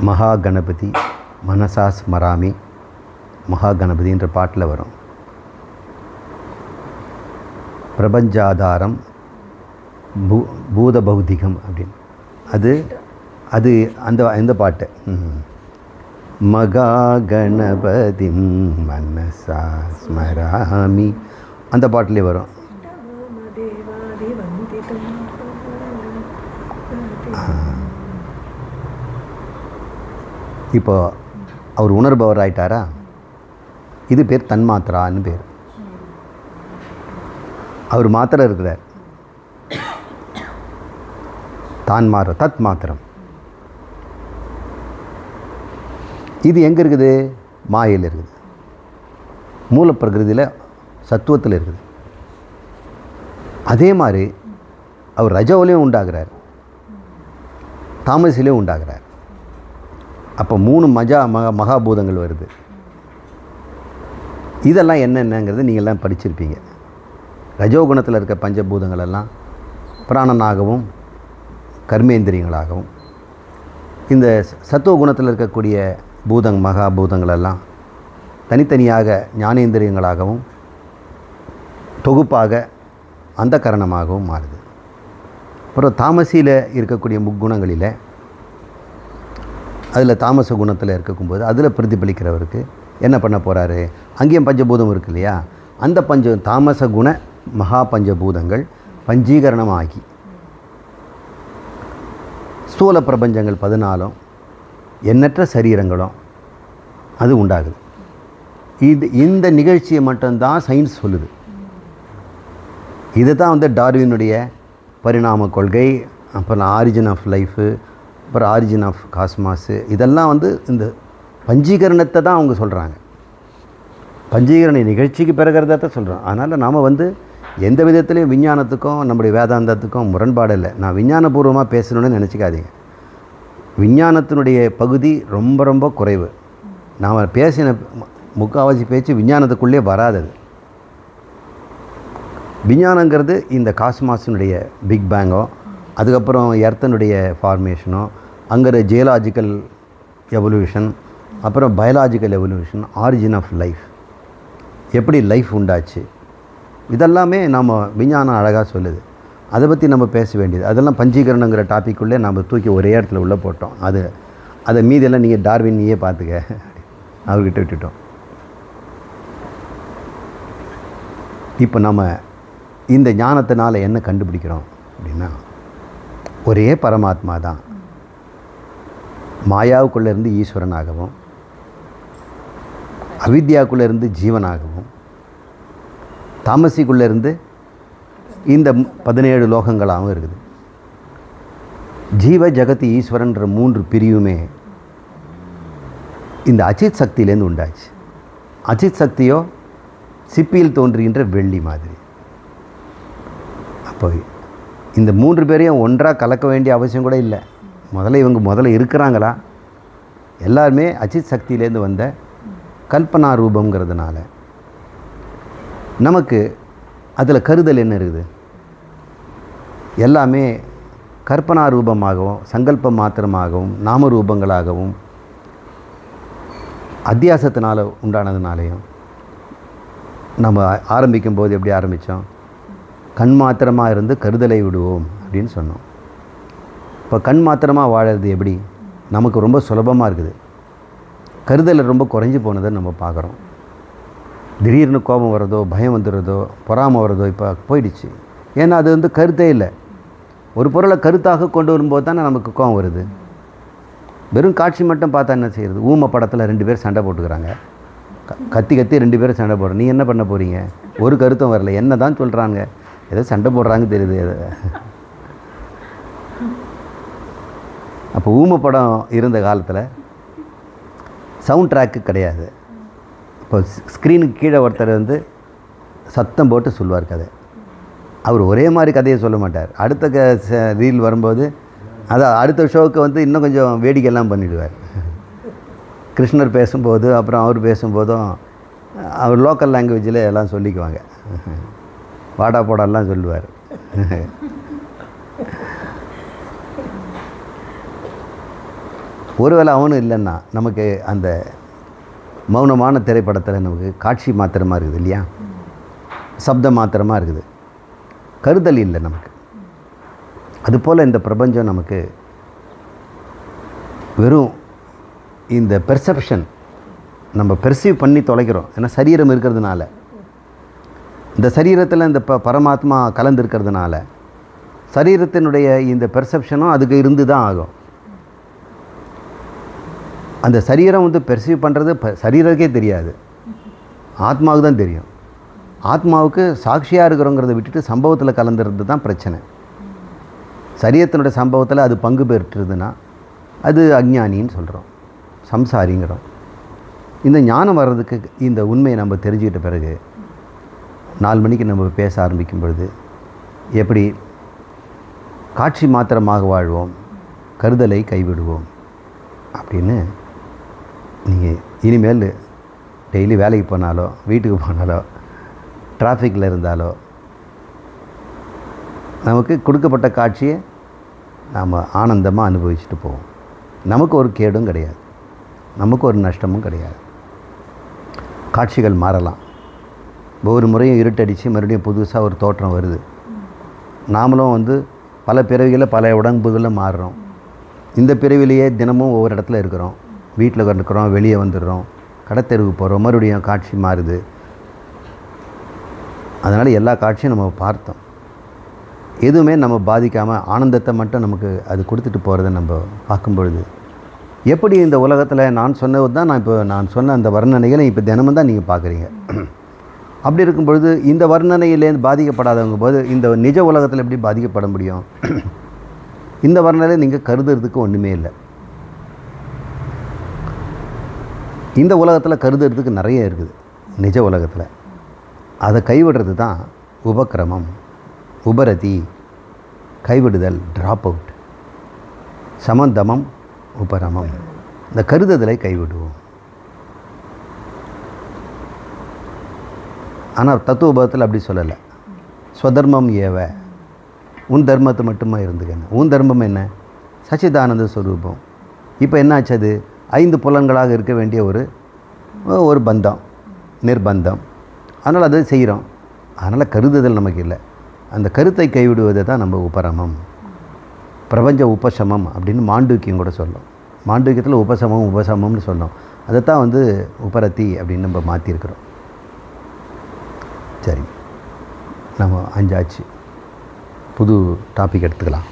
மகா கணபதி மனசா ஸ்மராமி, மகா கணபதின்ற பாட்டில் வரும். பிரபஞ்சாதாரம் பூத பௌதிகம் அப்படின்னு அது அந்த பாட்டு. மகா கணபதி மனசா ஸ்மராமி அந்த பாட்டிலே வரும். இப்போ அவர் உணர்பவர் ஆயிட்டாரா? இது பேர் தன்மாத்திரான்னு பேர். அவர் மாத்திரை இருக்கிறார், தான் மாத்திரம், தத் மாத்திரம். இது எங்கே இருக்குது? மாயில் இருக்குது, மூலப்பிரகிருதியில் சத்துவத்தில் இருக்குது. அதே மாதிரி அவர் ரஜோலையும் உண்டாகிறார், தாமசிலையும் உண்டாகிறார். அப்போ 3 மகாபூதங்கள் வருது. இதெல்லாம் என்னென்னங்கிறது நீங்கள்லாம் படிச்சிருப்பீங்க. ரஜோகுணத்தில் இருக்க பஞ்சபூதங்களெல்லாம் பிராணனாகவும் கர்மேந்திரியங்களாகவும், இந்த சத்துவகுணத்தில் இருக்கக்கூடிய மகாபூதங்களெல்லாம் தனித்தனியாக ஞானேந்திரியங்களாகவும் தொகுப்பாக அந்த கரணமாகவும் மாறுது. அப்புறம் தாமசியில் இருக்கக்கூடிய முக்குணங்களில் அதில் தாமச குணத்தில் இருக்கும்போது அதில் பிரதிபலிக்கிறவருக்கு என்ன பண்ண போகிறாரு? அங்கேயும் பஞ்சபூதம் இருக்கு இல்லையா? அந்த தாமச குண மகா பஞ்சபூதங்கள் பஞ்சீகரணமாகி ஸ்தூல பிரபஞ்சங்கள் 14 எண்ணற்ற சரீரங்களும் அது உண்டாகுது. இந்த நிகழ்ச்சியை மட்டும்தான் சயின்ஸ் சொல்லுது. இது தான் வந்து டார்வினுடைய பரிணாம கொள்கை, அப்புறம் ஆரிஜின் ஆஃப் லைஃபு, அப்புறம் ஆரிஜின் ஆஃப் காஸ்மாஸு, இதெல்லாம் வந்து இந்த பஞ்சீகரணத்தை தான் அவங்க சொல்கிறாங்க. பஞ்சீகரண நிகழ்ச்சிக்கு பிறகுறத சொல்கிறோம். அதனால் நாம் வந்து எந்த விதத்துலேயும் விஞ்ஞானத்துக்கும் நம்முடைய வேதாந்தத்துக்கும் முரண்பாடு இல்லை. நான் விஞ்ஞானபூர்வமாக பேசணுன்னு நினச்சிக்காதீங்க. விஞ்ஞானத்தினுடைய பகுதி ரொம்ப ரொம்ப குறைவு. நாம் பேசின முக்கால்வாசி பேச்சு விஞ்ஞானத்துக்குள்ளே வராதது. விஞ்ஞானங்கிறது இந்த காஸ்மாஸினுடைய பிக் பேங்கோ, அதுக்கப்புறம் எர்த்தனுடைய ஃபார்மேஷனோ, அங்கே ஜியலாஜிக்கல் எவல்யூஷன், அப்புறம் biological evolution, origin of life, எப்படி லைஃப் உண்டாச்சு, இதெல்லாமே நம்ம விஞ்ஞானம் அழகாக சொல்லுது. அதை பற்றி நம்ம பேச வேண்டியது. அதெல்லாம் பஞ்சீகரணங்கிற டாப்பிக்குள்ளே நம்ம தூக்கி ஒரே இடத்துல உள்ளே போட்டோம். அதை மீதியெல்லாம் நீங்கள் டார்வின் நீயே பார்த்துக்க அவர்கிட்ட விட்டுட்டோம். இப்போ நம்ம இந்த ஞானத்தினால் என்ன கண்டுபிடிக்கிறோம் அப்படின்னா, ஒரே பரமாத்மா தான் மாயாவுக்குள்ளேருந்து ஈஸ்வரனாகவும், அவித்யாவுக்குள்ளேருந்து ஜீவனாகவும், தாமசிக்குள்ளேருந்து இந்த 17 லோகங்களாகவும் இருக்குது. ஜீவ ஜகத் ஈஸ்வரன்ற 3 பிரிவுமே இந்த அச்சித் சக்தியிலேருந்து உண்டாச்சு. அச்சித் சக்தியோ சிப்பியில் தோன்றுகின்ற வெள்ளி மாதிரி. அப்போ இந்த 3 பேரையும் ஒன்றாக கலக்க வேண்டிய அவசியம் கூட இல்லை. இவங்க இருக்கிறாங்களா? எல்லாருமே அச்சித் சக்தியிலேருந்து வந்த கல்பனா ரூபங்கிறதுனால நமக்கு அதில் கருதல் என்ன இருக்குது? எல்லாமே கற்பனா ரூபமாகவும் சங்கல்ப மாத்திரமாகவும் நாம ரூபங்களாகவும் அத்தியாசத்தினால் உண்டானதுனாலையும் நம்ம ஆரம்பிக்கும் போது எப்படி ஆரம்பித்தோம்? கண் மாத்திரமாக இருந்து கருதலை விடுவோம் அப்படின்னு சொன்னோம். இப்போ கண் மாத்திரமாக வாழறது எப்படி? நமக்கு ரொம்ப சுலபமாக இருக்குது. கருதலை ரொம்ப குறைஞ்சி போனதை நம்ம பார்க்குறோம். திடீர்னு கோபம் வர்றதோ, பயம் வந்துடுறதோ, பொறாமை வர்றதோ இப்போ போயிடுச்சு. ஏன்னா அது வந்து கருத்தே இல்லை. ஒரு பொருளை கருத்தாக கொண்டு வரும்போது தானே நமக்கு கோபம் வருது. வெறும் காட்சி மட்டும் பார்த்தா என்ன செய்கிறது? ஊமை படத்தில் 2 பேர் சண்டை போட்டுக்கிறாங்க. கத்தி 2 பேரும் சண்டை போடுற, நீ என்ன பண்ண போகிறீங்க? ஒரு கருத்தும் வரல, என்ன தான் சொல்கிறாங்க, ஏதோ சண்டை போடுறாங்க தெரியுது. அப்போ ஊமை படம் இருந்த காலத்தில் சவுண்ட் ட்ராக்கு கிடையாது. இப்போ ஸ்க்ரீனுக்கு கீழே ஒருத்தர் வந்து சத்தம் போட்டு சொல்லுவார் கதை. அவர் ஒரே மாதிரி கதையை சொல்ல மாட்டார். அடுத்த ரீல் வரும்போது அதான் அடுத்த ஷோவுக்கு வந்து இன்னும் கொஞ்சம் வேடிக்கையெல்லாம் பண்ணிவிடுவார். கிருஷ்ணர் பேசும்போது அப்புறம் அவர் பேசும்போதும் அவர் லோக்கல் லாங்குவேஜில் எல்லாம் சொல்லிக்குவாங்க. வாடா போடாலாம் சொல்லுவார். ஒருவேளை அவனும் இல்லைன்னா நமக்கு அந்த மௌனமான திரைப்படத்தில் நமக்கு காட்சி மாத்திரமாக இருக்குது இல்லையா, சப்தம் மாத்திரமாக இருக்குது, கருதல் இல்லை நமக்கு. அதுபோல் இந்த பிரபஞ்சம் நமக்கு வெறும் இந்த பெர்செப்ஷன், நம்ம பெர்சீவ் பண்ணி தொலைக்கிறோம். ஏன்னா சரீரம் இருக்கிறதுனால, இந்த சரீரத்தில் இந்த பரமாத்மா கலந்துருக்கிறதுனால சரீரத்தினுடைய இந்த பெர்செப்ஷனும் அதுக்கு இருந்து தான் ஆகும். அந்த சரீரம் வந்து பெர்சீவ் பண்ணுறது சரீரத்துக்கே தெரியாது, ஆத்மாவுக்கு தான் தெரியும். ஆத்மாவுக்கு சாட்சியாக இருக்கிறோங்கிறத விட்டுட்டு சம்பவத்தில் கலந்துறது தான் பிரச்சனை. சரீரத்தினுடைய சம்பவத்தில் அது பங்கு பெற்றுதுன்னா அது அஞ்ஞானின்னு சொல்கிறோம், சம்சாரிங்கிறோம். இந்த ஞானம் வர்றதுக்கு இந்த உண்மையை நம்ம தெரிஞ்சுக்கிட்ட பிறகு 4 மணிக்கு நம்ம பேச ஆரம்பிக்கும் பொழுது எப்படி காட்சி மாத்திரமாக வாழ்வோம், கருதலை கைவிடுவோம் அப்படின்னு நீங்கள் இனிமேல் டெய்லி வேலைக்கு போனாலோ, வீட்டுக்கு போனாலோ, டிராஃபிக்கில் இருந்தாலோ நமக்கு கொடுக்கப்பட்ட காட்சியை நாம் ஆனந்தமாக அனுபவிச்சுட்டு போவோம். நமக்கு ஒரு கேடும் கிடையாது, நமக்கு ஒரு நஷ்டமும் கிடையாது. காட்சிகள் மாறலாம். ஒவ்வொரு முறையும் இருட்டடித்து மறுபடியும் புதுசாக ஒரு தோற்றம் வருது. நாமளும் வந்து பல பிறவிகளில் பல உடம்புகளில் மாறுறோம். இந்த பிறவிலேயே தினமும் ஒவ்வொரு இடத்துல இருக்கிறோம். வீட்டில் இருக்கிறோம், வெளியே வந்துடுறோம், கடத்தெருவுக்கு போகிறோம், மறுபடியும் காட்சி மாறுது. அதனால் எல்லா காட்சியும் நம்ம பார்த்தோம். எதுவுமே நம்ம பாதிக்காமல் ஆனந்தத்தை மட்டும் நமக்கு அது கொடுத்துட்டு போகிறத நம்ம பார்க்கும் பொழுது எப்படி இந்த உலகத்தில் நான் சொன்னது தான் நான் சொன்ன அந்த வர்ணனைகளை இப்போ தினமும் தான் நீங்கள் பார்க்குறீங்க. அப்படி இருக்கும் பொழுது இந்த வர்ணனையிலேருந்து பாதிக்கப்படாதவங்க போது இந்த நிஜ உலகத்தில் எப்படி பாதிக்கப்பட முடியும்? இந்த வர்ணனையில் நீங்கள் கருதுறதுக்கு ஒன்றுமே இல்லை. இந்த உலகத்தில் கருதுறதுக்கு நிறைய இருக்குது. நிஜ உலகத்தில் அதை கைவிடுறது தான் உபக்கிரமம், உபரதி, கைவிடுதல், ட்ராப் அவுட், சமந்தமம், உபரமம். இந்த கருதுதலை கைவிடுவோம். ஆனால் தத்துவபதத்தில் அப்படி சொல்லலை. ஸ்வதர்மம் ஏவ, உன் தர்மத்தை மட்டுமா இருந்துக்கணும். உன் தர்மம் என்ன? சச்சிதானந்த ஸ்வரூபம். இப்போ என்ன ஆச்சு? அது 5 புலன்களாக இருக்க வேண்டிய ஒரு பந்தம், நிர்பந்தம். அதனால் அதை செய்கிறோம். அதனால் கருதுதல் நமக்கு இல்லை. அந்த கருத்தை கைவிடுவதை தான் நம்ம உபரமம், பிரபஞ்ச உபசமம் அப்படின்னு மாண்டூக்கியம் கூட சொல்லும். மாண்டூக்கியத்தில் உபசமம்னு சொல்லணும். அதைத்தான் வந்து உபரத்தி அப்படின்னு நம்ம மாற்றிருக்கிறோம். சரி, நம்ம 5 ஆச்சு. புது டாபிக் எடுத்துக்கலாம்.